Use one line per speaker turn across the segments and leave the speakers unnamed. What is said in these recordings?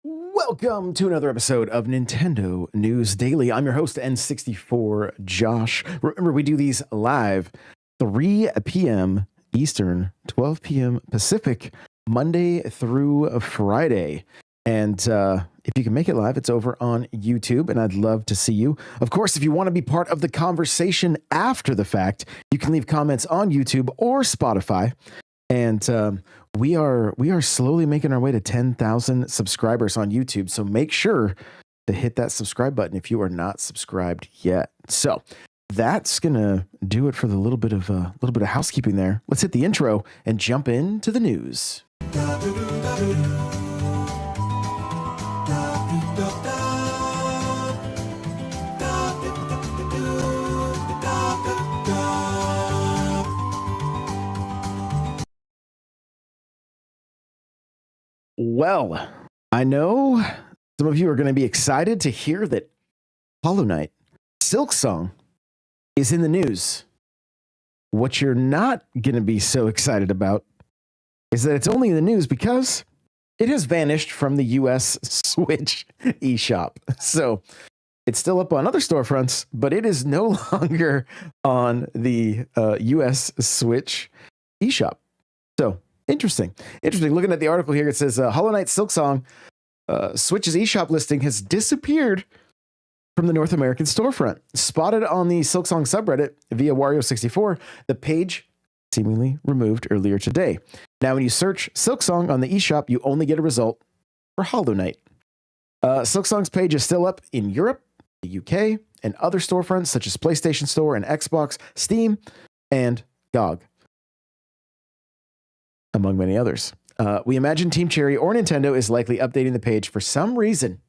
Welcome to another episode of Nintendo News Daily. I'm your host, N64 Josh. Remember, we do these live 3 p.m. Eastern, 12 p.m. Pacific, Monday through Friday. And if you can make it live, it's over on YouTube, and I'd love to see you. Of course, if you want to be part of the conversation after the fact, you can leave comments on YouTube or Spotify. And we are slowly making our way to 10,000 subscribers on YouTube. So make sure to hit that subscribe button if you are not subscribed yet. So that's gonna do it for the little bit of housekeeping there. Let's hit the intro and jump into the news. Well, I know some of you are going to be excited to hear that Hollow Knight Silksong is in the news. What you're not going to be so excited about is that it's only in the news because it has vanished from the US Switch eShop. So it's still up on other storefronts, but it is no longer on the US Switch eShop. So Interesting. Looking at the article here, it says Hollow Knight Silksong Switch's eShop listing has disappeared from the North American storefront. Spotted on the Silksong subreddit via Wario64, the page seemingly removed earlier today. Now, when you search Silksong on the eShop, you only get a result for Hollow Knight. Silksong's page is still up in Europe, the UK, and other storefronts such as PlayStation Store and Xbox, Steam, and GOG, among many others. We imagine Team Cherry or Nintendo is likely updating the page for some reason.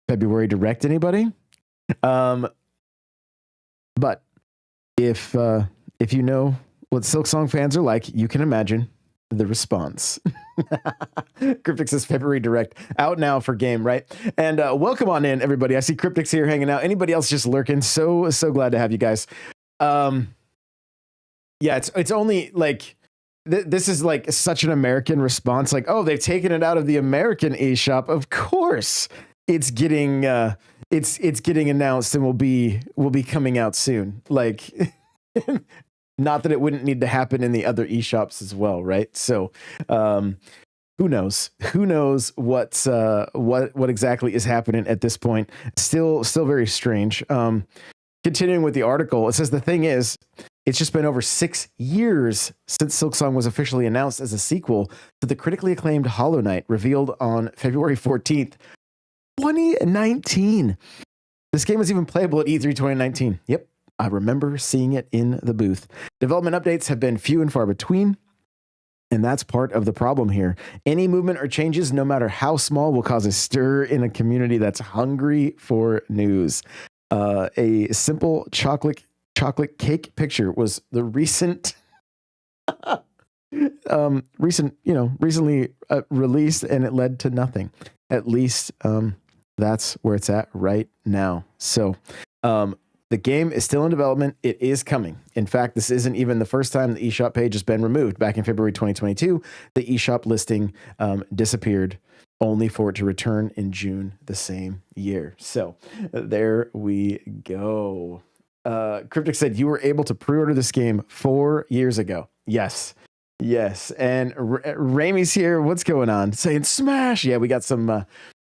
February Direct, anybody? But if you know what Silksong fans are like, you can imagine the response. Cryptic says February Direct out now for game, right? And welcome on in, everybody. I see Cryptic's here hanging out. Anybody else just lurking? So glad to have you guys. Yeah, it's only like this is like such an American response. Like, oh, they've taken it out of the American eShop. Of course, it's getting announced and will be coming out soon. Like, not that it wouldn't need to happen in the other eShops as well, right? So, who knows? Who knows what exactly is happening at this point? Still very strange. Continuing with the article, it says the thing is, it's just been over 6 years since Silksong was officially announced as a sequel to the critically acclaimed Hollow Knight, revealed on February 14th, 2019. This game was even playable at E3 2019. Yep, I remember seeing it in the booth. Development updates have been few and far between, and that's part of the problem here. Any movement or changes, no matter how small, will cause a stir in a community that's hungry for news. A simple chocolate cake picture was the recently released, and it led to nothing. At least that's where it's at right now. So the game is still in development. It is coming. In fact, this isn't even the first time the eShop page has been removed. Back in February 2022, the eShop listing disappeared, only for it to return in June the same year. So there we go. Cryptic said you were able to pre-order this game 4 years ago. Yes. And Ramey's here. What's going on? Saying smash. Yeah, we got some.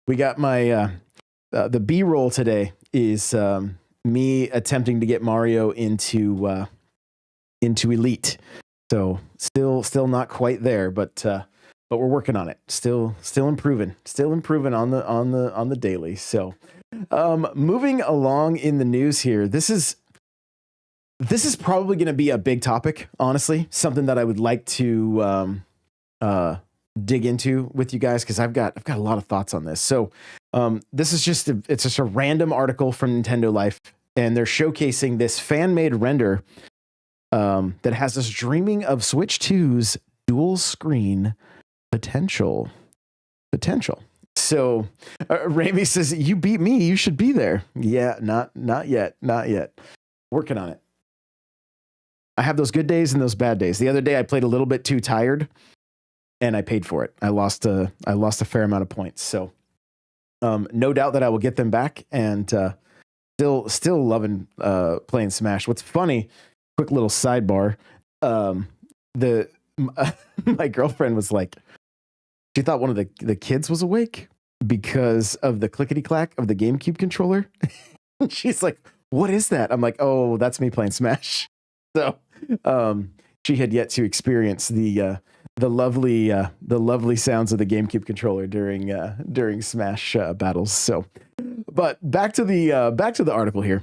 We got my the B-roll today is me attempting to get Mario into Elite. So still not quite there, but we're working on it. Still improving on the daily. So moving along in the news here, this is probably going to be a big topic, honestly, something that I would like to dig into with you guys, because I've got a lot of thoughts on this. So this is just a random article from Nintendo Life, and they're showcasing this fan-made render that has us dreaming of Switch 2's dual screen potential. So Ramey says, you beat me, you should be there. Yeah, not yet. Working on it. I have those good days and those bad days. The other day I played a little bit too tired, and I paid for it. I lost a fair amount of points. So no doubt that I will get them back, and still loving playing Smash. What's funny, quick little sidebar, the my girlfriend was like, she thought one of the kids was awake because of the clickety clack of the GameCube controller. She's like, "What is that?" I'm like, "Oh, that's me playing Smash." So she had yet to experience the lovely sounds of the GameCube controller during Smash battles. So, but back to the article here.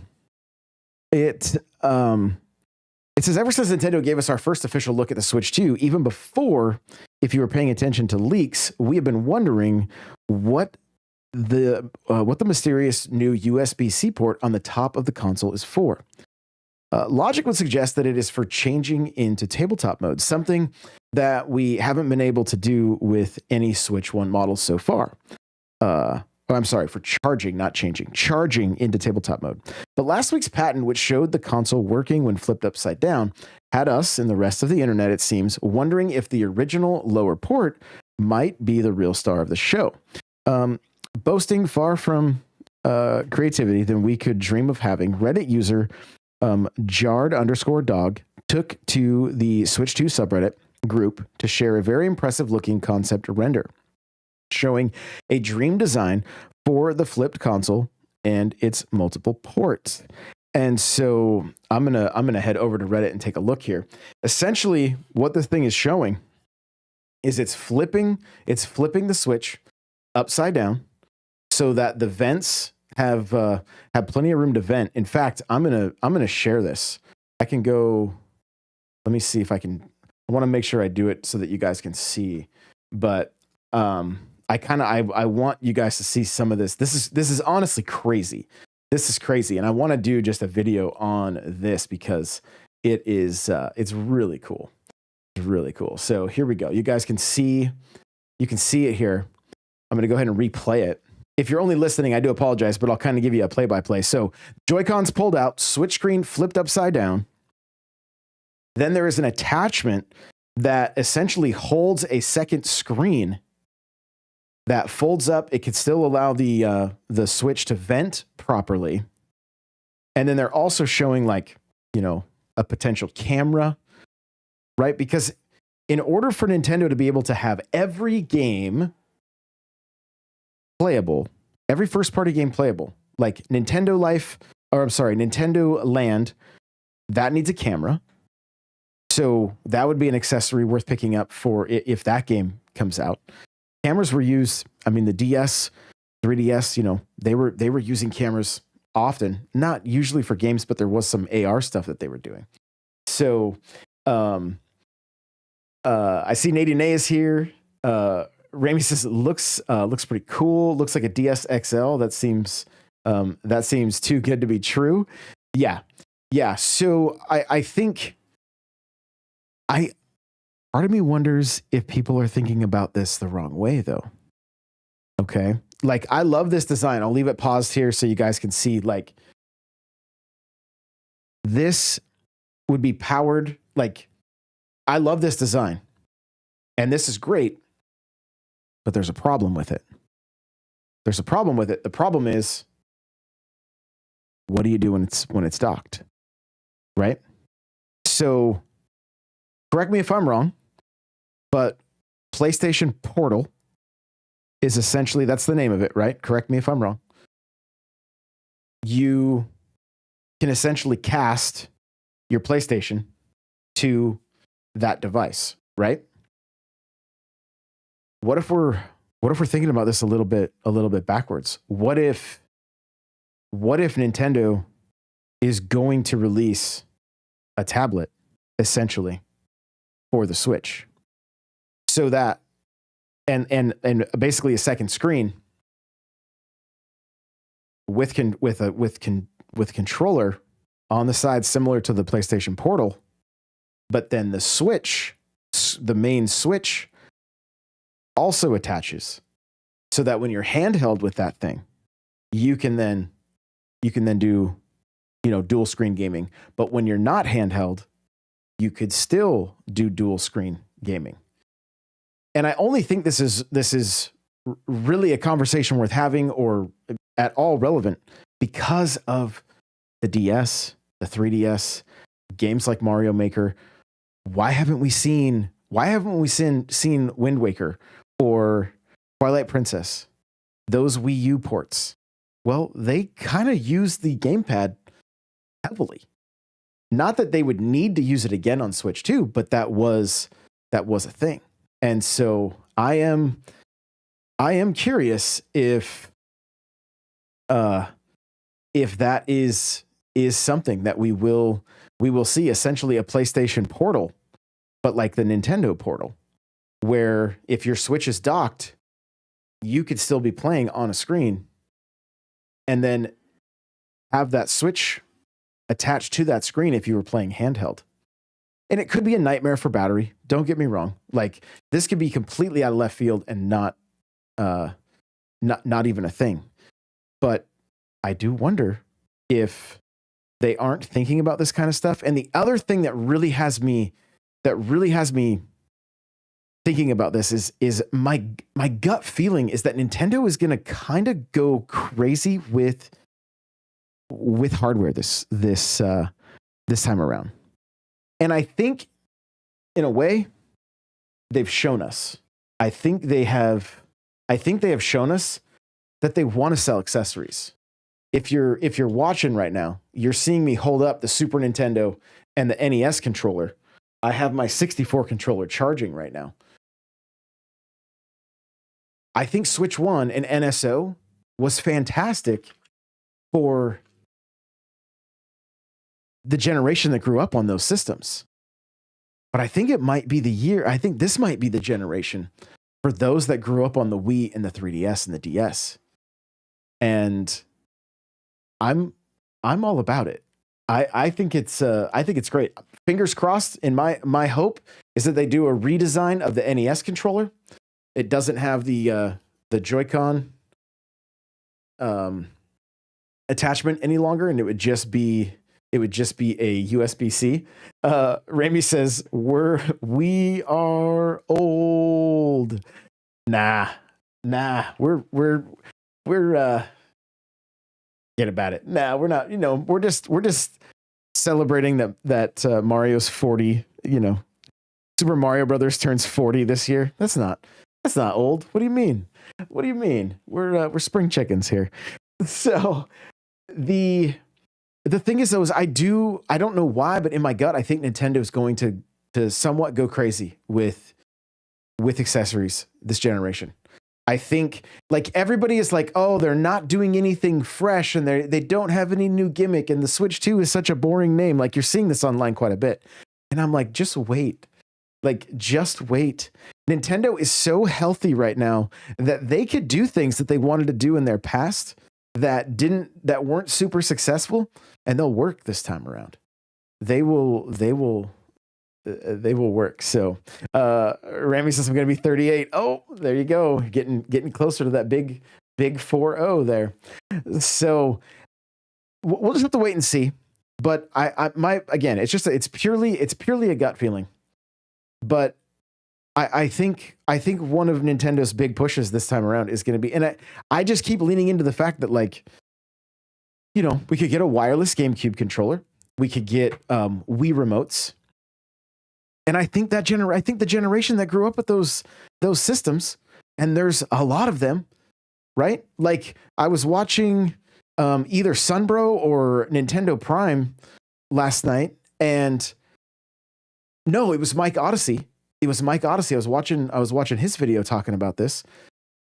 It says, ever since Nintendo gave us our first official look at the Switch 2, even before, if you were paying attention to leaks, we have been wondering what the mysterious new USB-C port on the top of the console is for. Logic would suggest that it is for changing into tabletop mode, something that we haven't been able to do with any Switch 1 models so far. I'm sorry, for charging, not changing. Charging into tabletop mode. But last week's patent, which showed the console working when flipped upside down, had us and the rest of the internet, it seems, wondering if the original lower port might be the real star of the show. Boasting far from creativity than we could dream of having, Reddit user Jarred_dog took to the Switch 2 subreddit group to share a very impressive looking concept render, showing a dream design for the flipped console and its multiple ports. And so I'm gonna head over to Reddit and take a look here. Essentially, what this thing is showing is it's flipping the Switch upside down so that the vents have plenty of room to vent. In fact, I'm gonna share this. I can go. Let me see if I can. I want to make sure I do it so that you guys can see. But I want you guys to see some of this. This is honestly crazy. This is crazy, and I want to do just a video on this because it's really cool. It's really cool. So here we go. You guys can see. You can see it here. I'm going to go ahead and replay it. If you're only listening, I do apologize, but I'll kind of give you a play-by-play. So Joy-Cons pulled out, Switch screen flipped upside down. Then there is an attachment that essentially holds a second screen that folds up. It could still allow the Switch to vent properly. And then they're also showing a potential camera, right? Because in order for Nintendo to be able to have every game playable, every first-party game playable, like Nintendo Land, that needs a camera. So that would be an accessory worth picking up for if that game comes out. Cameras were used. I mean, the DS, 3DS, they were using cameras often, not usually for games, but there was some AR stuff that they were doing. So I see Nadine is here. Rami says it looks pretty cool. Looks like a DS XL. That seems too good to be true. Yeah. So I think part of me wonders if people are thinking about this the wrong way, though. Okay, I love this design. I'll leave it paused here so you guys can see. This would be powered. I love this design, and this is great. But there's a problem with it. The problem is, what do you do when it's docked? Right? So, correct me if I'm wrong, but PlayStation Portal is essentially, that's the name of it, right? Correct me if I'm wrong. You can essentially cast your PlayStation to that device, right? What if we're thinking about this a little bit backwards? What if Nintendo is going to release a tablet essentially for the Switch, so that and basically a second screen with controller on the side, similar to the PlayStation Portal, but then the Switch, the main Switch, also attaches, so that when you're handheld with that thing, you can then do dual screen gaming. But when you're not handheld, you could still do dual screen gaming. And I only think this is really a conversation worth having or at all relevant because of the DS, the 3DS, games like Mario Maker. Why haven't we seen Wind Waker or Twilight Princess, those Wii U ports? Well, they kind of use the gamepad heavily. Not that they would need to use it again on Switch 2, but that was a thing. And so I am curious if that is something that we will see, essentially a PlayStation Portal, but like the Nintendo Portal, where if your Switch is docked, you could still be playing on a screen and then have that Switch attached to that screen if you were playing handheld. And it could be a nightmare for battery. Don't get me wrong. Like, this could be completely out of left field and not even a thing. But I do wonder if they aren't thinking about this kind of stuff. And the other thing that really has me thinking about this is my gut feeling is that Nintendo is going to kind of go crazy with hardware this time around. And I think in a way they've shown us. I think they have shown us that they want to sell accessories. If you're watching right now, you're seeing me hold up the Super Nintendo and the NES controller. I have my 64 controller charging right now. I think Switch 1 and NSO was fantastic for the generation that grew up on those systems. But I think it might be this might be the generation for those that grew up on the Wii and the 3DS and the DS. And I'm all about it. I think it's great. Fingers crossed. And my hope is that they do a redesign of the NES controller. It doesn't have the Joy-Con attachment any longer, and it would just be a USB-C. Rami says we are old. Nah, we're get about it. Nah, we're not. We're just celebrating that Mario's 40. Super Mario Brothers turns 40 this year. That's not old. What do you mean? We're spring chickens here. So the thing is, though, is I don't know why, but in my gut, I think Nintendo is going to somewhat go crazy with accessories this generation. I think like everybody is like, oh, they're not doing anything fresh and they don't have any new gimmick. And the Switch 2 is such a boring name. Like, you're seeing this online quite a bit. And I'm like, just wait. Nintendo is so healthy right now that they could do things that they wanted to do in their past that weren't super successful, and they'll work this time around. They will work. So, Rami says I'm going to be 38. Oh, there you go. Getting closer to that big 4-0 there. So we'll just have to wait and see. But it's purely a gut feeling. But I think one of Nintendo's big pushes this time around is going to be, and I just keep leaning into the fact that, like, we could get a wireless GameCube controller. We could get Wii remotes. And I think the generation that grew up with those systems, and there's a lot of them, right? Like, I was watching either Sunbro or Nintendo Prime last night, and no, it was Mike Odyssey. I was watching his video talking about this.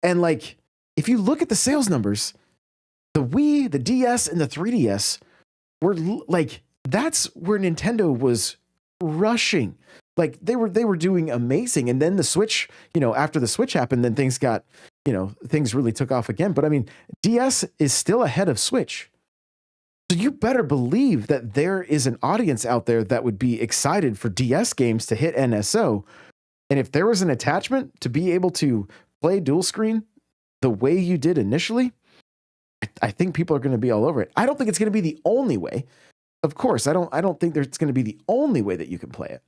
And like, if you look at the sales numbers, the Wii, the DS, and the 3DS were like, that's where Nintendo was rushing. Like, they were doing amazing. And then the Switch, after the Switch happened, then things really took off again. But I mean, DS is still ahead of Switch. So you better believe that there is an audience out there that would be excited for DS games to hit NSO. And if there was an attachment to be able to play dual screen the way you did initially, I think people are going to be all over it. I don't think it's going to be the only way. Of course, I don't think it's going to be the only way that you can play it.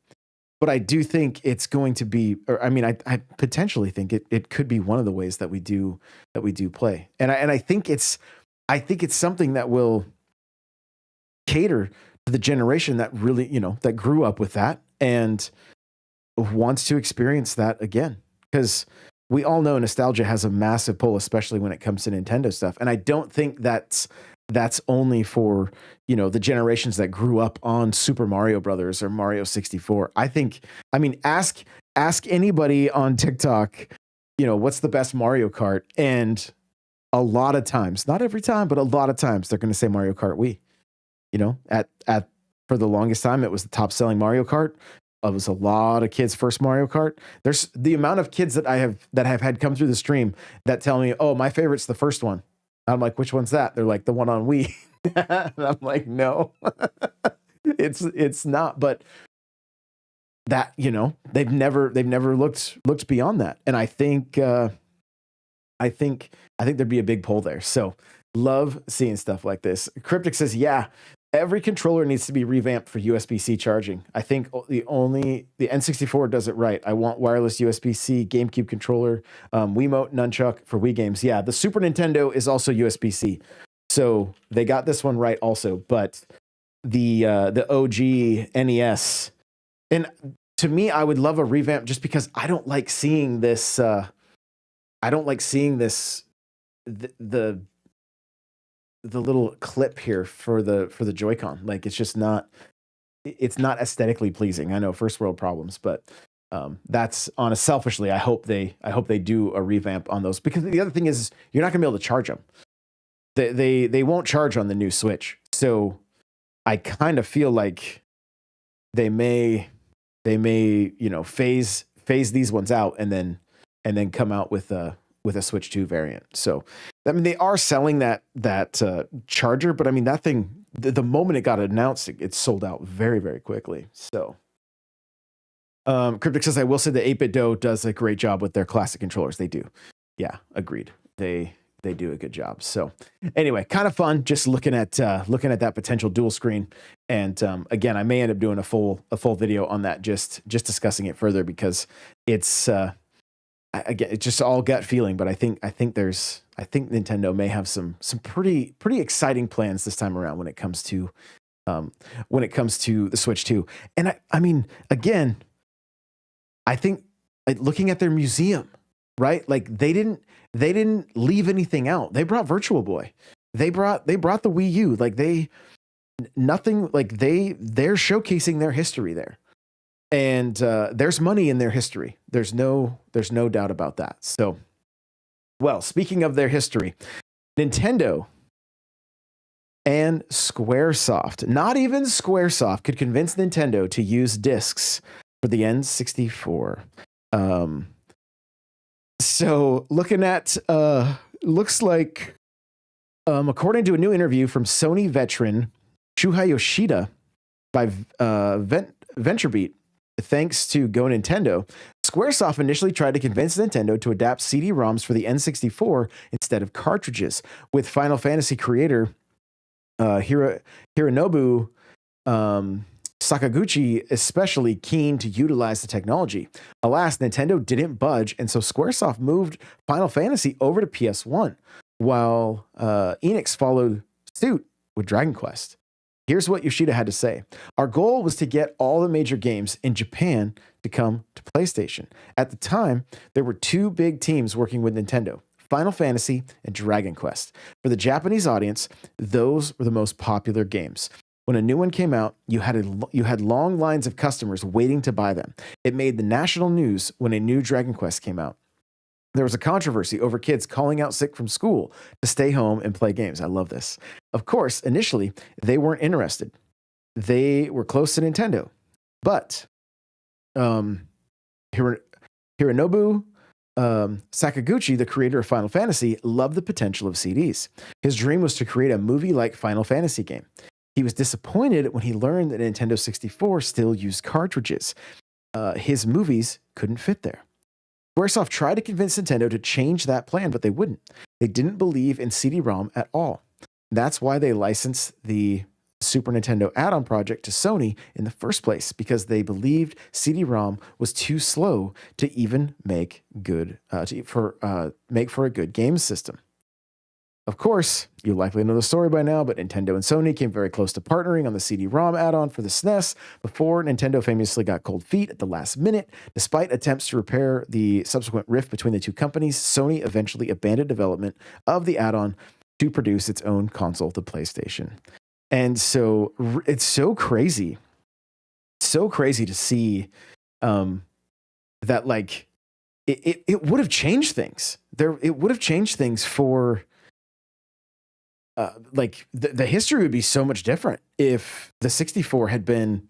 but I do think it's going to be, or I mean, I potentially think it could be one of the ways that we do play. And I think it's something that will cater to the generation that really, that grew up with that and wants to experience that again. Because we all know nostalgia has a massive pull, especially when it comes to Nintendo stuff. And I don't think that's only for, the generations that grew up on Super Mario Brothers or Mario 64. Ask anybody on TikTok, what's the best Mario Kart? And a lot of times, not every time, but a lot of times they're going to say Mario Kart Wii. For the longest time, it was the top selling Mario Kart. It was a lot of kids' first Mario Kart. There's the amount of kids that have had come through the stream that tell me, "Oh, my favorite's the first one." I'm like, "Which one's that?" They're like, "The one on Wii." And I'm like, "No, it's not." But that they've never looked beyond that, and I think there'd be a big pull there. So love seeing stuff like this. Cryptic says, "Yeah." Every controller needs to be revamped for USB-C charging. I think the N64 does it right. I want wireless USB-C GameCube controller, Wiimote, nunchuck for Wii games. Yeah, the Super Nintendo is also USB-C, so they got this one right also. But the OG NES, and to me, I would love a revamp just because I don't like seeing this. The little clip here for the Joy-Con. Like it's not aesthetically pleasing. I know, first world problems, but that's selfishly. I hope they do a revamp on those, because the other thing is you're not gonna be able to charge them. They won't charge on the new Switch. So I kind of feel like they may phase these ones out and then come out with a Switch 2 variant. So, I mean, they are selling that charger, but I mean, that thing, the moment it got announced, it sold out very, very quickly. So, Cryptic says, "I will say the 8-Bit Do does a great job with their classic controllers." They do. Yeah, agreed. They do a good job. So anyway, kind of fun just looking at that potential dual screen. And again, I may end up doing a full video on that, just discussing it further, because it's again, it's just all gut feeling, but I think Nintendo may have some pretty exciting plans this time around when it comes to the Switch 2. And I mean, again, I think looking at their museum, right? Like they didn't leave anything out. They brought Virtual Boy. They brought the Wii U. Like they're showcasing their history there. And there's money in their history. There's no doubt about that. So, well, speaking of their history, Nintendo and Squaresoft, not even Squaresoft could convince Nintendo to use discs for the N64. So looking at, looks like, according to a new interview from Sony veteran Shuhei Yoshida by VentureBeat, thanks to Go Nintendo, Squaresoft initially tried to convince Nintendo to adapt CD-ROMs for the N64 instead of cartridges, with Final Fantasy creator Hironobu Sakaguchi especially keen to utilize the technology. Alas, Nintendo didn't budge, and so Squaresoft moved Final Fantasy over to PS1, while Enix followed suit with Dragon Quest. Here's what Yoshida had to say. "Our goal was to get all the major games in Japan to come to PlayStation. At the time, there were two big teams working with Nintendo, Final Fantasy and Dragon Quest. For the Japanese audience, those were the most popular games. When a new one came out, you had long lines of customers waiting to buy them. It made the national news when a new Dragon Quest came out. There was a controversy over kids calling out sick from school to stay home and play games." I love this. "Of course, initially, they weren't interested. They were close to Nintendo. But Hironobu Sakaguchi, the creator of Final Fantasy, loved the potential of CDs. His dream was to create a movie-like Final Fantasy game. He was disappointed when he learned that Nintendo 64 still used cartridges. His movies couldn't fit there. Squaresoft tried to convince Nintendo to change that plan, but they wouldn't. They didn't believe in CD-ROM at all. That's why they licensed the the Super Nintendo add-on project to Sony in the first place because they believed CD-ROM was too slow to even make for a good game system. Of course, you likely know the story by now, but Nintendo and Sony came very close to partnering on the CD-ROM add-on for the SNES before Nintendo famously got cold feet at the last minute. Despite attempts to repair the subsequent rift between the two companies, Sony eventually abandoned development of the add-on to produce its own console, the PlayStation. And so it's so crazy to see that like it would have changed things. It would have changed things for like the history would be so much different if the 64 had been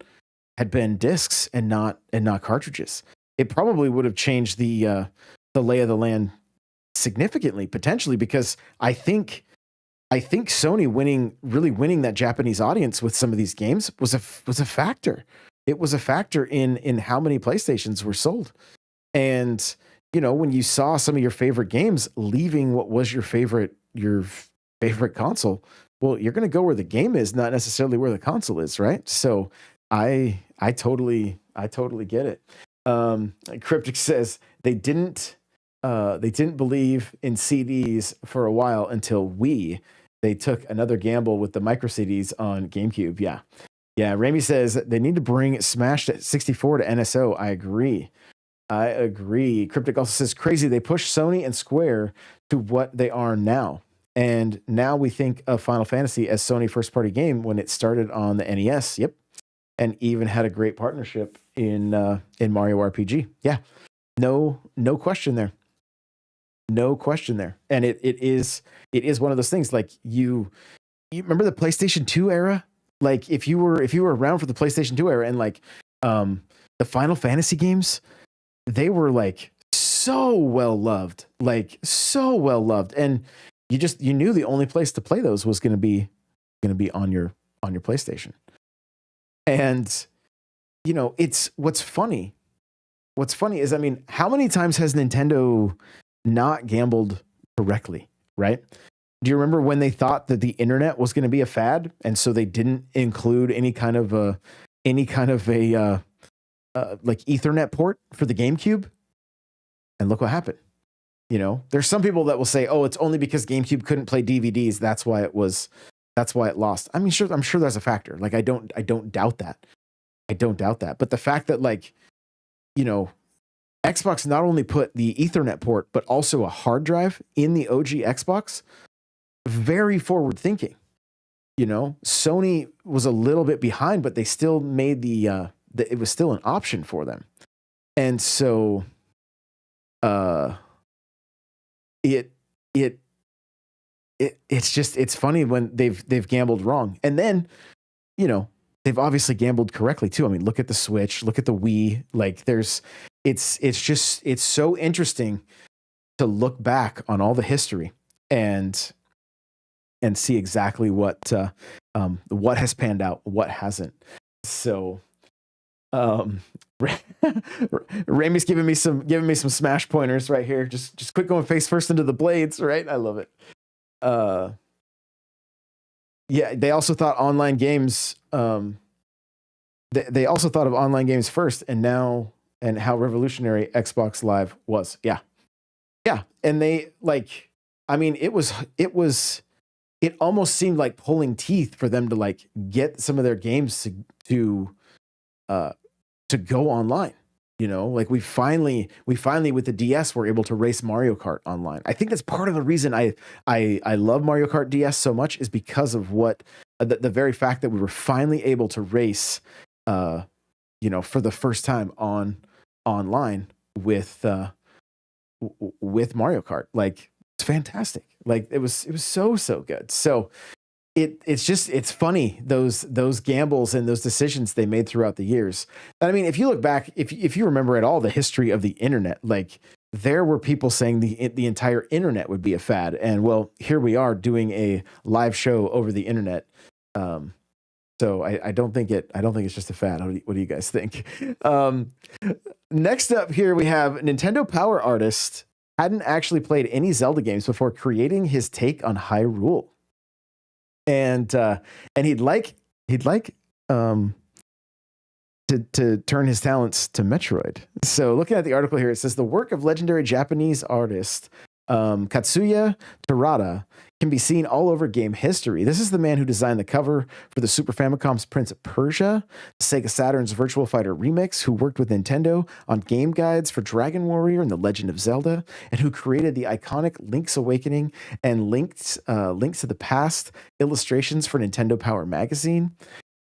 discs and not cartridges. It probably would have changed the lay of the land significantly, potentially, because I think Sony winning that Japanese audience with some of these games was a factor. It was a factor in how many PlayStations were sold. And when you saw some of your favorite games leaving what was your favorite console, well, you're going to go where the game is, not necessarily where the console is, right? So I totally get it. Cryptic says they didn't believe in CDs for a while until they took another gamble with the micro CDs on GameCube. Yeah. Rami says they need to bring Smash 64 to NSO. I agree. Cryptic also says crazy. They pushed Sony and Square to what they are now. And now we think of Final Fantasy as Sony first party game when it started on the NES. Yep. And even had a great partnership in Mario RPG. Yeah. No question there. No question there. And it is one of those things like you remember the PlayStation 2 era? Like if you were around for the PlayStation 2 era and like the Final Fantasy games, they were like so well loved. And you knew the only place to play those was going to be on your PlayStation. And it's what's funny is, I mean, how many times has Nintendo not gambled correctly, right? Do you remember when they thought that the internet was going to be a fad, and so they didn't include any kind of a like Ethernet port for the GameCube? And look what happened. There's some people that will say, "Oh, it's only because GameCube couldn't play DVDs. That's why it lost." I mean, I'm sure there's a factor. Like I don't doubt that. But the fact that Xbox not only put the Ethernet port, but also a hard drive in the OG Xbox, very forward thinking. Sony was a little bit behind, but they still made it was still an option for them. And so, it's funny when they've gambled wrong, and then they've obviously gambled correctly too. I mean, look at the Switch, look at the Wii. Like it's so interesting to look back on all the history and see exactly what has panned out, what hasn't. So Rami's giving me some Smash pointers right here. Just quit going face first into the blades, right? I love it. Yeah, they also thought online games. They also thought of online games first, and how revolutionary Xbox Live was. Yeah, and they it almost seemed like pulling teeth for them to get some of their games to go online. We finally with the DS were able to race Mario Kart online. I think that's part of the reason I love Mario Kart DS so much, is because of what the very fact that we were finally able to race for the first time online with Mario Kart. It's fantastic. It was so good. So it's funny, those gambles and those decisions they made throughout the years. And I mean, if you look back, if you remember at all the history of the internet, there were people saying the entire internet would be a fad, and well, here we are doing a live show over the internet. So I don't think it's just a fad. What do you guys think? Next up here we have Nintendo Power Artist hadn't actually played any Zelda games before creating his take on Hyrule. And he'd like he'd like to turn his talents to Metroid. So looking at the article here, it says the work of legendary Japanese artist Katsuya Terada can be seen all over game history. This is the man who designed the cover for the Super Famicom's Prince of Persia, Sega Saturn's Virtual Fighter Remix, who worked with Nintendo on game guides for Dragon Warrior and The Legend of Zelda, and who created the iconic Link's Awakening and Links to the Past illustrations for Nintendo Power Magazine.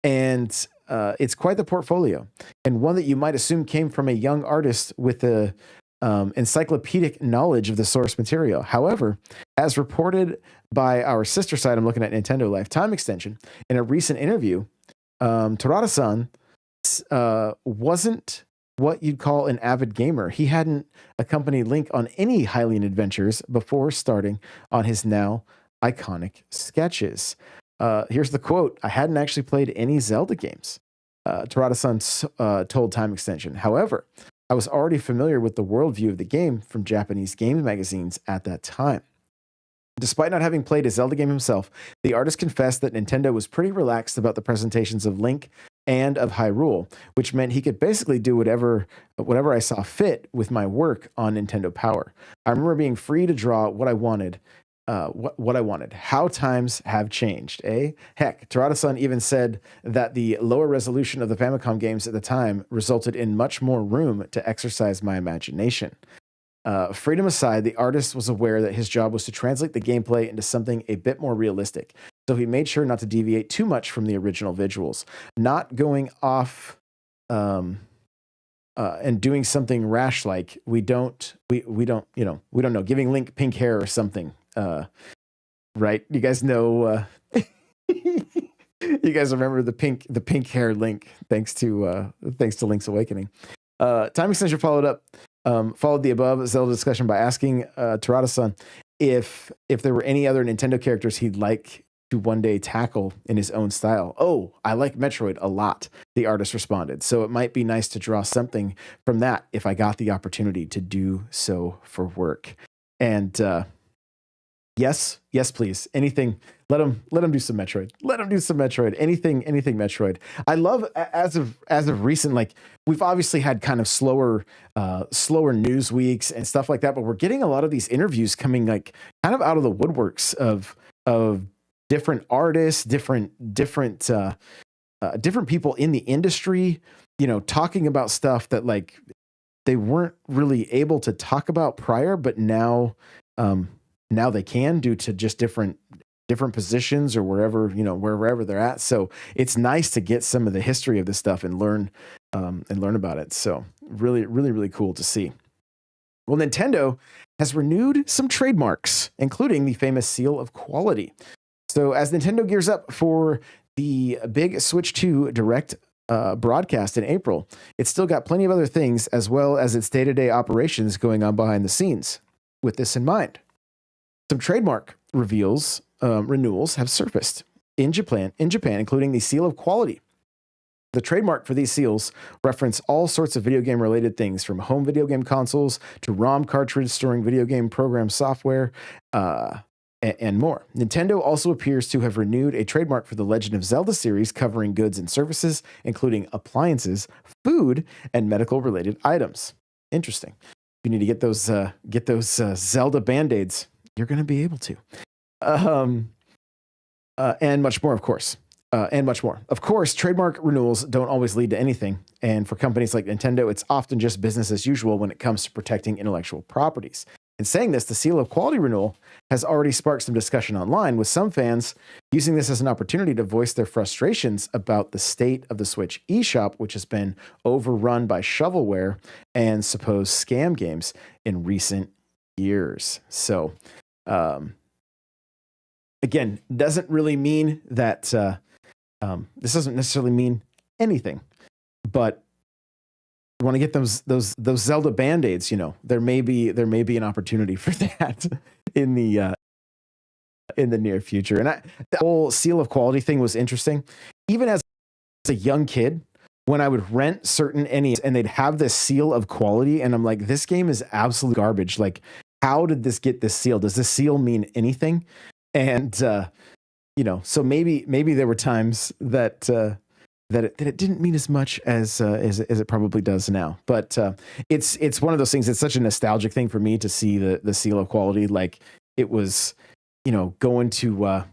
And it's quite the portfolio, and one that you might assume came from a young artist with a encyclopedic knowledge of the source material. However, as reported by our sister site, I'm looking at Nintendo Life Time Extension, in a recent interview, Terada-san wasn't what you'd call an avid gamer. He hadn't accompanied Link on any Hylian adventures before starting on his now iconic sketches. Here's the quote: "I hadn't actually played any Zelda games," Terada-san told Time Extension. "However, I was already familiar with the worldview of the game from Japanese game magazines at that time." Despite not having played a Zelda game himself, the artist confessed that Nintendo was pretty relaxed about the presentations of Link and of Hyrule, which meant he could basically do whatever I saw fit with my work on Nintendo Power. "I remember being free to draw what I wanted. What I wanted. How times have changed, eh? Heck, Terada-san even said that the lower resolution of the Famicom games at the time resulted in much more room to exercise my imagination." Freedom aside, the artist was aware that his job was to translate the gameplay into something a bit more realistic, so he made sure not to deviate too much from the original visuals, not going off and doing something rash like we don't know, giving Link pink hair or something. Right? You guys know, you guys remember the pink hair Link, thanks to Link's Awakening. Time Extension followed the above Zelda discussion by asking Terada-san if there were any other Nintendo characters he'd like to one day tackle in his own style. "Oh, I like Metroid a lot," the artist responded. "So it might be nice to draw something from that if I got the opportunity to do so for work." And yes, please. Anything. Let him do some Metroid. Let him do some Metroid. Anything Metroid. I love, as of recent, like, we've obviously had kind of slower news weeks and stuff like that, but we're getting a lot of these interviews coming like kind of out of the woodworks of different artists, different people in the industry, talking about stuff that like they weren't really able to talk about prior, but now they can, due to just different positions or wherever they're at. So it's nice to get some of the history of this stuff and learn about it. So really, really, really cool to see. Well, Nintendo has renewed some trademarks, including the famous seal of quality. So as Nintendo gears up for the big Switch 2 Direct broadcast in April, it's still got plenty of other things as well as its day-to-day operations going on behind the scenes. With this in mind, some trademark renewals have surfaced in Japan, including the seal of quality. The trademark for these seals reference all sorts of video game related things, from home video game consoles to ROM cartridge storing video game program software, and more. Nintendo also appears to have renewed a trademark for the Legend of Zelda series, covering goods and services, including appliances, food, and medical related items. Interesting. If you need to get those Zelda Band-Aids, you're going to be able to. And much more, of course. Of course, trademark renewals don't always lead to anything. And for companies like Nintendo, it's often just business as usual when it comes to protecting intellectual properties. In saying this, the seal of quality renewal has already sparked some discussion online, with some fans using this as an opportunity to voice their frustrations about the state of the Switch eShop, which has been overrun by shovelware and supposed scam games in recent years. So, again, doesn't really mean that this doesn't necessarily mean anything, but you want to get those Zelda Band-Aids, there may be an opportunity for that in the near future. And the whole seal of quality thing was interesting. Even as a young kid, when I would rent certain NES and they'd have this seal of quality, and I'm like, this game is absolute garbage. Like, how did this get this seal? Does this seal mean anything? And so maybe there were times that it didn't mean as much as it probably does now. But it's one of those things. It's such a nostalgic thing for me to see the seal of quality. Like it was, going to a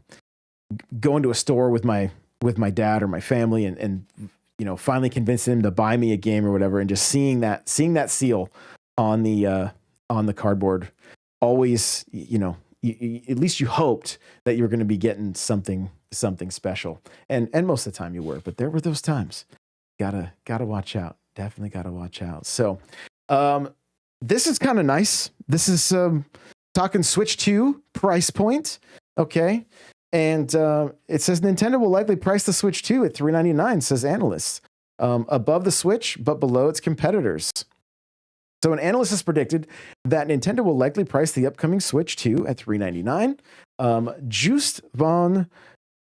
store with my dad or my family, and finally convincing him to buy me a game or whatever, and just seeing that seal on the cardboard. Always, at least you hoped that you were going to be getting something special, and most of the time you were, but there were those times. Gotta watch out. Definitely gotta watch out. So, this is kind of nice. This is talking Switch 2 price point, okay? And it says Nintendo will likely price the Switch 2 at $399, says analysts, above the Switch but below its competitors. So an analyst has predicted that Nintendo will likely price the upcoming Switch 2 at $399. Joost van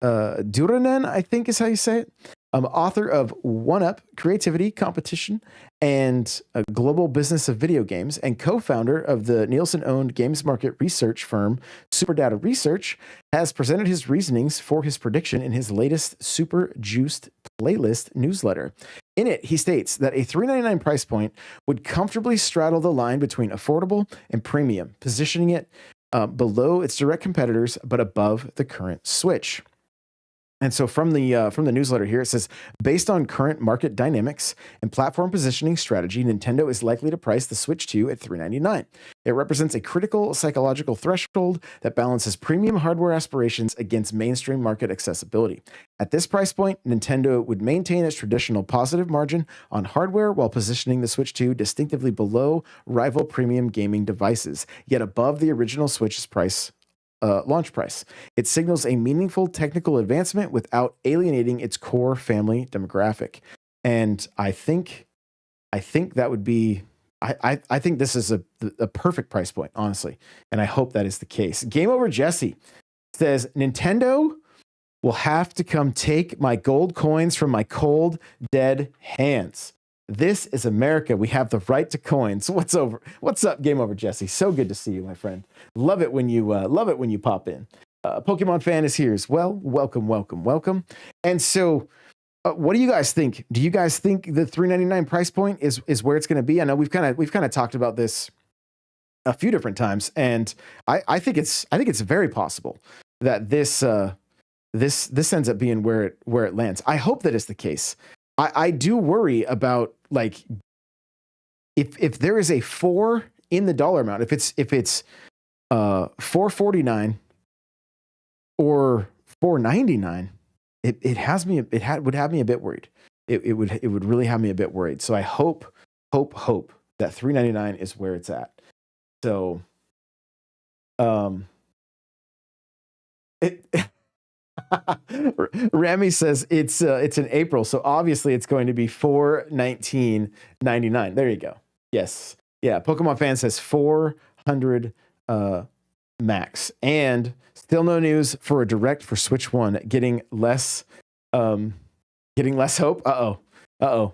Duranen, I think is how you say it, author of One Up, Creativity, Competition, and a Global Business of Video Games, and co-founder of the Nielsen-owned games market research firm Superdata Research, has presented his reasonings for his prediction in his latest Super Juiced Playlist newsletter. In it, he states that a $399 price point would comfortably straddle the line between affordable and premium, positioning it below its direct competitors but above the current Switch. And so from the newsletter here, it says, based on current market dynamics and platform positioning strategy, Nintendo is likely to price the Switch 2 at $399. It represents a critical psychological threshold that balances premium hardware aspirations against mainstream market accessibility. At this price point, Nintendo would maintain its traditional positive margin on hardware while positioning the Switch 2 distinctively below rival premium gaming devices, yet above the original Switch's launch price. It signals a meaningful technical advancement without alienating its core family demographic. And I think that would be, I think this is a perfect price point, honestly. And I hope that is the case. Game Over Jesse says, Nintendo will have to come take my gold coins from my cold, dead hands. This is America. We have the right to coins. What's up, Game Over Jesse? So good to see you, my friend. Love it when you pop in. Pokemon fan is here as well. Welcome. And so, what do you guys think? Do you guys think the $399 price point is where it's going to be? I know we've kind of talked about this a few different times, and I think it's very possible that this ends up being where it lands. I hope that is the case. I do worry about, like, if there is a 4 in the dollar amount, if it's $449 or $499, it would have me a bit worried. It would really have me a bit worried. So I hope that $399 is where it's at. So Rami says it's in April, so obviously it's going to be $419.99. There you go. Yes, yeah. Pokemon fan says 400 max, and still no news for a direct for Switch 1. Getting less hope. Uh oh.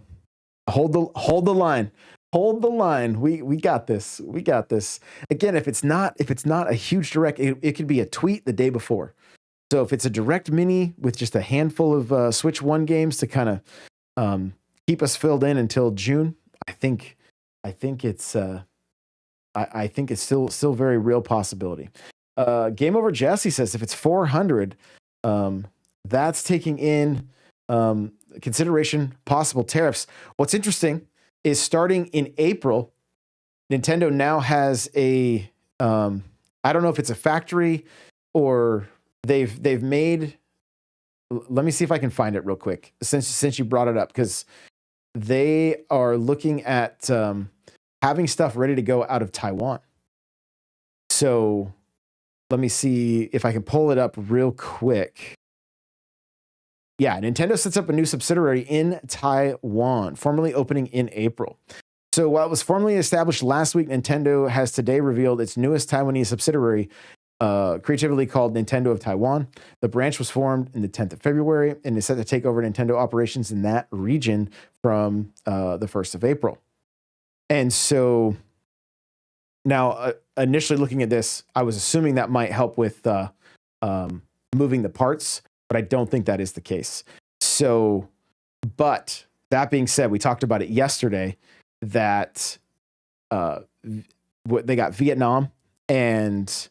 Hold the line. Hold the line. We got this. Again, if it's not a huge direct, it could be a tweet the day before. So if it's a direct mini with just a handful of Switch 1 games to kind of keep us filled in until June, I think it's still very real possibility. Game Over Jesse says if it's 400, that's taking in consideration possible tariffs. What's interesting is starting in April, Nintendo now has a I don't know if it's a factory or they've made, let me see if I can find it real quick since you brought it up, because they are looking at having stuff ready to go out of Taiwan. So let me see if I can pull it up real quick. Yeah, Nintendo sets up a new subsidiary in Taiwan, formally opening in April. So while it was formally established last week, Nintendo has today revealed its newest Taiwanese subsidiary, creatively called Nintendo of Taiwan. The branch was formed in the 10th of February and is set to take over Nintendo operations in that region from the 1st of April. And so now, initially looking at this, I was assuming that might help with moving the parts, but I don't think that is the case. So, but that being said, we talked about it yesterday that they got Vietnam and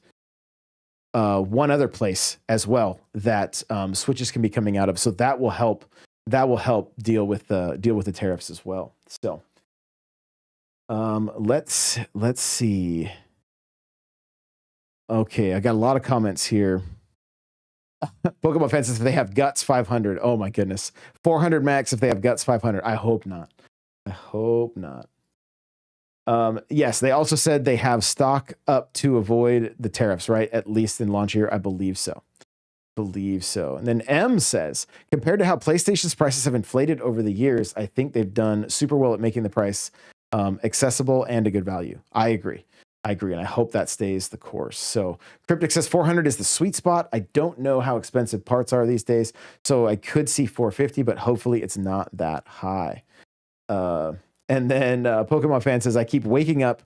one other place as well that switches can be coming out of. So that will help. That will help deal with the tariffs as well. So let's see. Okay, I got a lot of comments here. Pokemon fans, if they have Guts 500, oh my goodness, 400 max if they have Guts 500. I hope not. I hope not. Yes, they also said they have stock up to avoid the tariffs, right? At least in launch year, I believe so. And then M says, compared to how PlayStation's prices have inflated over the years, I think they've done super well at making the price accessible and a good value. I agree. And I hope that stays the course. So Cryptic says 400 is the sweet spot. I don't know how expensive parts are these days, so I could see 450, but hopefully it's not that high. And then Pokemon fan says, I keep waking up,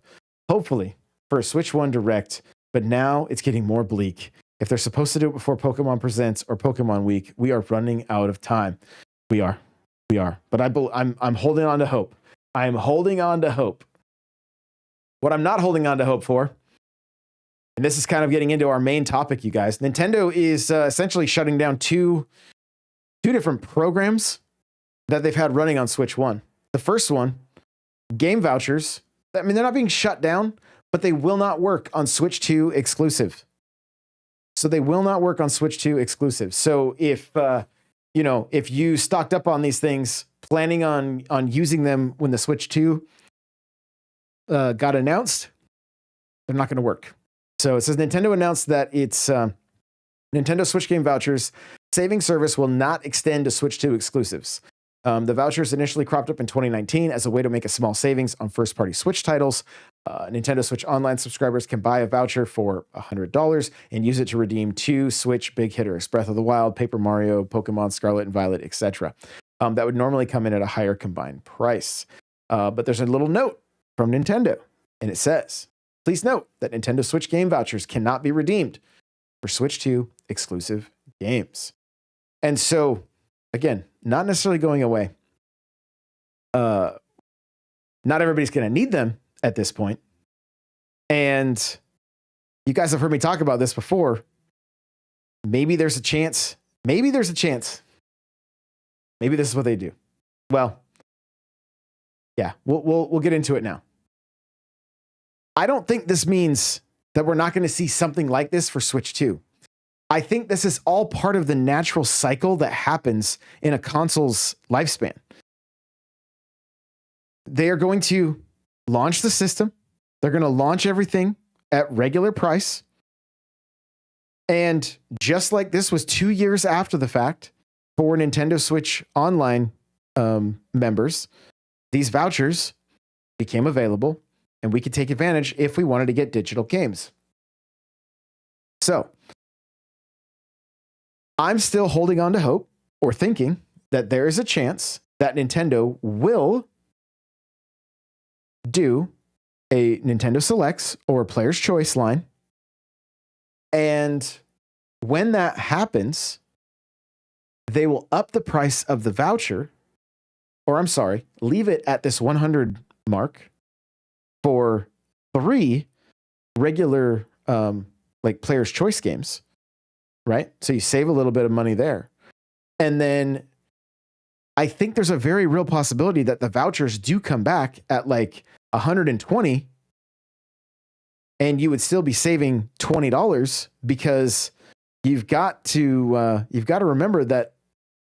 hopefully, for a Switch 1 Direct, but now it's getting more bleak. If they're supposed to do it before Pokemon Presents or Pokemon Week, we are running out of time. We are. But I'm holding on to hope. I'm holding on to hope. What I'm not holding on to hope for, and this is kind of getting into our main topic, you guys, Nintendo is essentially shutting down two different programs that they've had running on Switch 1. The first one, game vouchers. I mean, they're not being shut down, but they will not work on Switch 2 exclusive. So if if you stocked up on these things, planning on using them when the Switch 2 got announced, they're not going to work. So it says Nintendo announced that its Nintendo Switch game vouchers saving service will not extend to Switch 2 exclusives. The vouchers initially cropped up in 2019 as a way to make a small savings on first-party Switch titles. Nintendo Switch Online subscribers can buy a voucher for $100 and use it to redeem 2 Switch big hitters, Breath of the Wild, Paper Mario, Pokemon Scarlet and Violet, etc. That would normally come in at a higher combined price. But there's a little note from Nintendo, and it says, please note that Nintendo Switch game vouchers cannot be redeemed for Switch 2 exclusive games. And so, again, not necessarily going away. Not everybody's going to need them at this point. And you guys have heard me talk about this before. Maybe there's a chance. Maybe this is what they do. Well, yeah, we'll get into it now. I don't think this means that we're not going to see something like this for Switch 2. I think this is all part of the natural cycle that happens in a console's lifespan. They are going to launch the system. They're going to launch everything at regular price. And just like this was 2 years after the fact for Nintendo Switch Online members, these vouchers became available and we could take advantage if we wanted to get digital games. So I'm still holding on to hope or thinking that there is a chance that Nintendo will do a Nintendo Selects or a Player's Choice line. And when that happens, they will up the price of the voucher, or I'm sorry, leave it at this 100 mark for 3 regular like Player's Choice games, right? So you save a little bit of money there. And then I think there's a very real possibility that the vouchers do come back at like 120 and you would still be saving $20 because you've got to remember that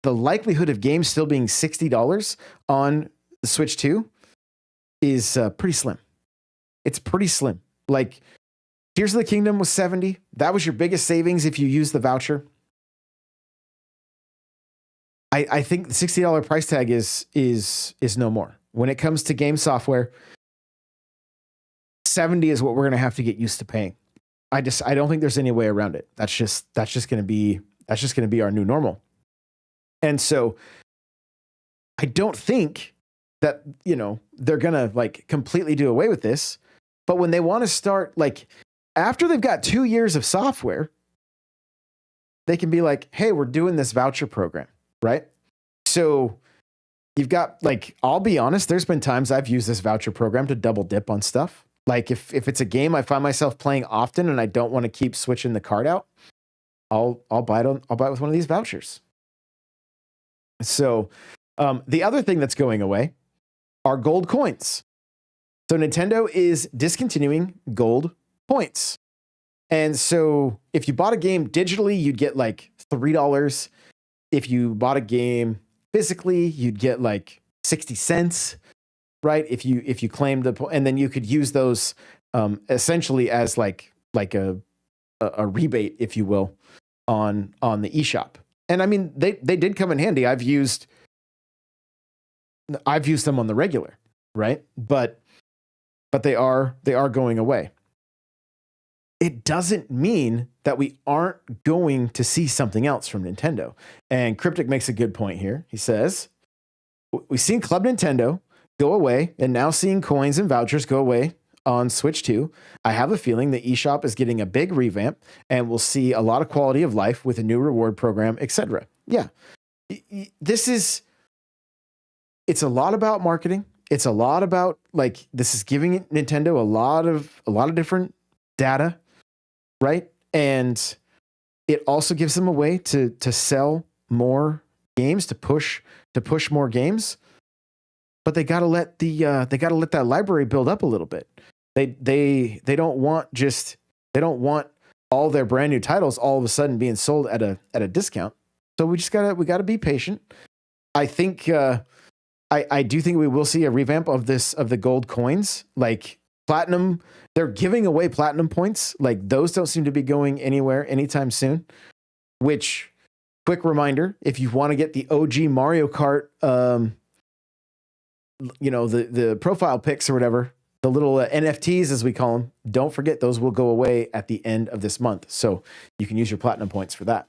the likelihood of games still being $60 on the Switch 2 is pretty slim. It's pretty slim. Like Tears of the Kingdom was $70. That was your biggest savings if you use the voucher. I think the $60 price tag is no more. When it comes to game software, 70 is what we're going to have to get used to paying. I don't think there's any way around it. That's just going to be our new normal. And so I don't think that, they're going to like completely do away with this, but when they want to start, like after they've got 2 years of software, they can be like, hey, we're doing this voucher program, right? So you've got, like, I'll be honest, there's been times I've used this voucher program to double dip on stuff. Like if it's a game I find myself playing often and I don't want to keep switching the card out, I'll buy it with one of these vouchers. So the other thing that's going away are gold coins. So Nintendo is discontinuing gold points. And so if you bought a game digitally, you'd get like $3. If you bought a game physically, you'd get like 60 cents, right? If you claimed and then you could use those essentially as like a rebate, if you will, on the eShop. And I mean, they did come in handy. I've used them on the regular, right? But they are going away. It doesn't mean that we aren't going to see something else from Nintendo. And Cryptic makes a good point here. He says, we've seen Club Nintendo go away, and now seeing coins and vouchers go away on Switch 2. I have a feeling the eShop is getting a big revamp, and we'll see a lot of quality of life with a new reward program, etc. Yeah. It's a lot about marketing. It's a lot about, like, this is giving Nintendo a lot of different data, right? And it also gives them a way to sell more games, to push more games. But they got to let that library build up a little bit. They don't want all their brand new titles all of a sudden being sold at a discount. So we gotta be patient. I think I do think we will see a revamp of the gold coins. Like platinum, they're giving away platinum points. Like those don't seem to be going anywhere anytime soon. Which, quick reminder, if you want to get the OG Mario Kart, the profile pics or whatever, the little NFTs as we call them, don't forget those will go away at the end of this month. So you can use your platinum points for that.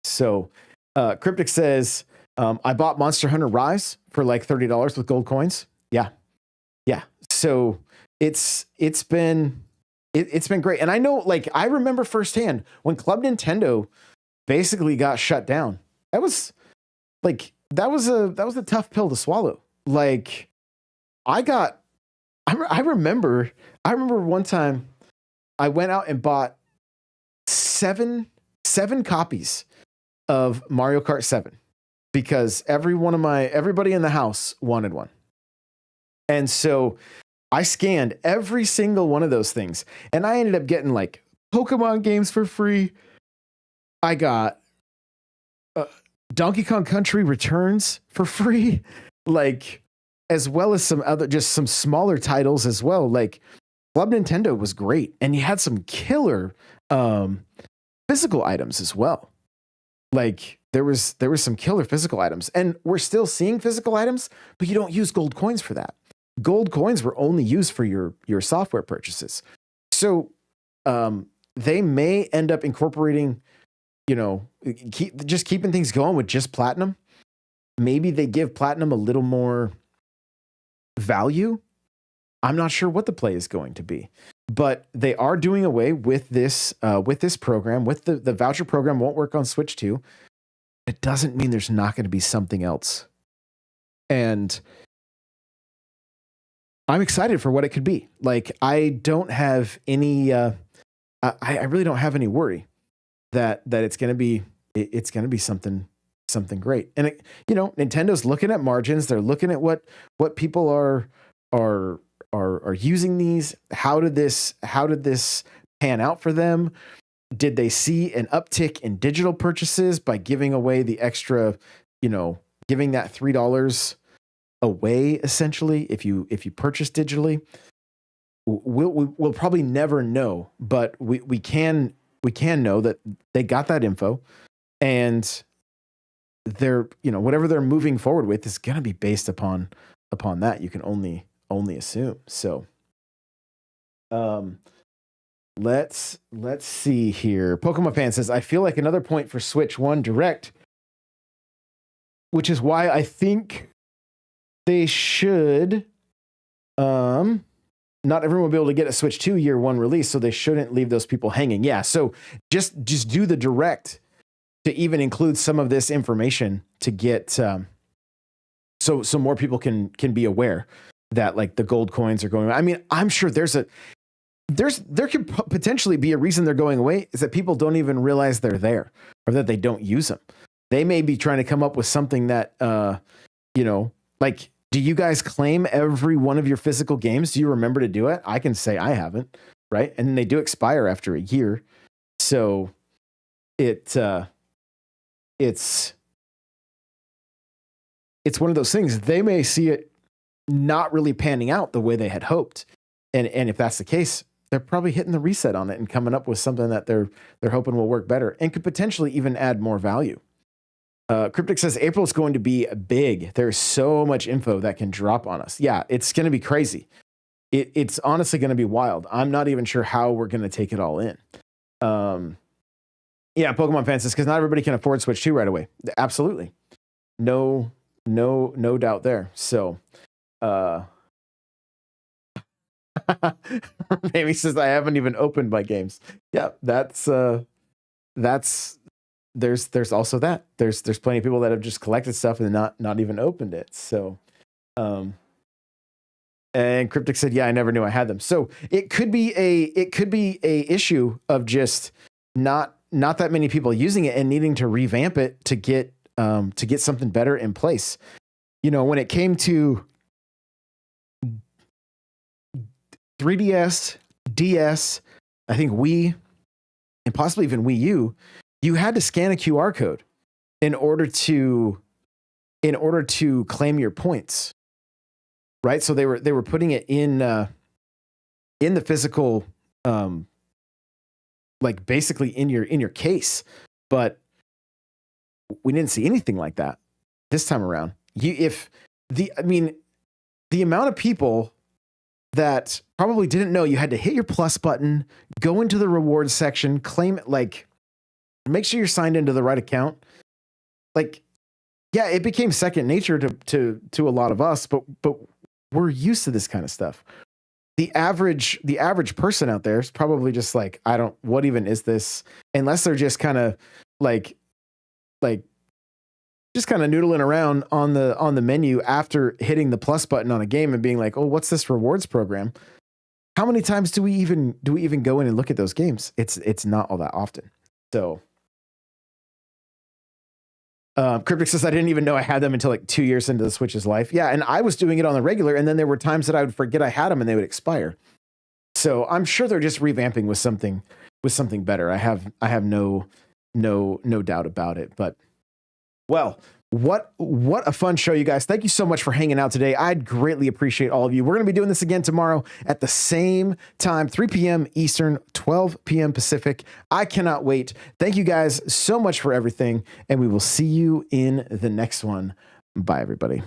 So Cryptic says, I bought Monster Hunter Rise for like $30 with gold coins. Yeah. So it's been great. And I know, like, I remember firsthand when Club Nintendo basically got shut down. That was a tough pill to swallow. Like I remember one time I went out and bought seven copies of Mario Kart 7 because everybody in the house wanted one. And so I scanned every single one of those things, and I ended up getting like Pokemon games for free. I got Donkey Kong Country Returns for free, like, as well as some smaller titles as well. Like Club Nintendo was great, and you had some killer physical items as well. Like there was some killer physical items, and we're still seeing physical items, but you don't use gold coins for that. Gold coins were only used for your software purchases. So they may end up incorporating, keeping things going with just platinum. Maybe they give platinum a little more value. I'm not sure what the play is going to be, but they are doing away with this program. With the voucher program won't work on Switch 2. It doesn't mean there's not going to be something else. And I'm excited for what it could be. Like, I don't have any, I really don't have any worry that it's going to be something great. And Nintendo's looking at margins. They're looking at what people are using these. How did this pan out for them? Did they see an uptick in digital purchases by giving away the extra, giving that $3 away essentially if you purchase digitally? We'll probably never know, but we can know that they got that info, and they're, whatever they're moving forward with is going to be based upon that. You can only assume. So let's see here. Pokemon Fan says, I feel like another point for Switch 1 Direct, which is why I think they should not everyone will be able to get a Switch 2 year one release, so they shouldn't leave those people hanging. Yeah, so just do the direct to even include some of this information to get so more people can be aware that like the gold coins are going away. I mean, I'm sure there could potentially be a reason they're going away is that people don't even realize they're there or that they don't use them. They may be trying to come up with something that like, do you guys claim every one of your physical games? Do you remember to do it? I can say I haven't, right? And they do expire after a year. So it's one of those things. They may see it not really panning out the way they had hoped. And if that's the case, they're probably hitting the reset on it and coming up with something that they're hoping will work better and could potentially even add more value. Cryptic says April is going to be big. There's so much info that can drop on us. Yeah, it's going to be crazy. It's honestly going to be wild. I'm not even sure how we're going to take it all in. Yeah, Pokemon fan says because not everybody can afford Switch 2 right away. Absolutely, no doubt there. So, maybe says I haven't even opened my games. Yeah, that's there's also that. There's plenty of people that have just collected stuff and not even opened it. So, and Cryptic said, yeah, I never knew I had them. So it could be a issue of just not that many people using it and needing to revamp it to get something better in place. You know, when it came to 3DS, DS, I think Wii, and possibly even Wii U, you had to scan a QR code in order to claim your points, right? So they were putting it in the physical, like basically in your case, but we didn't see anything like that this time around. The amount of people that probably didn't know you had to hit your plus button, go into the rewards section, claim it, like make sure you're signed into the right account. Like, yeah, it became second nature to a lot of us, but we're used to this kind of stuff. The average person out there is probably just like, what even is this? Unless they're just kind of like just kind of noodling around on the menu after hitting the plus button on a game and being like, oh, what's this rewards program? How many times do we even go in and look at those games? It's not all that often. So Cryptic says I didn't even know I had them until like 2 years into the Switch's life. Yeah, and I was doing it on the regular, and then there were times that I would forget I had them and they would expire. So I'm sure they're just revamping with something better. I have no doubt about it. But well, what a fun show, you guys. Thank you so much for hanging out today. I'd greatly appreciate all of you. We're going to be doing this again tomorrow at the same time, 3 p.m. Eastern, 12 p.m. Pacific. I cannot wait. Thank you guys so much for everything, and we will see you in the next one. Bye, everybody.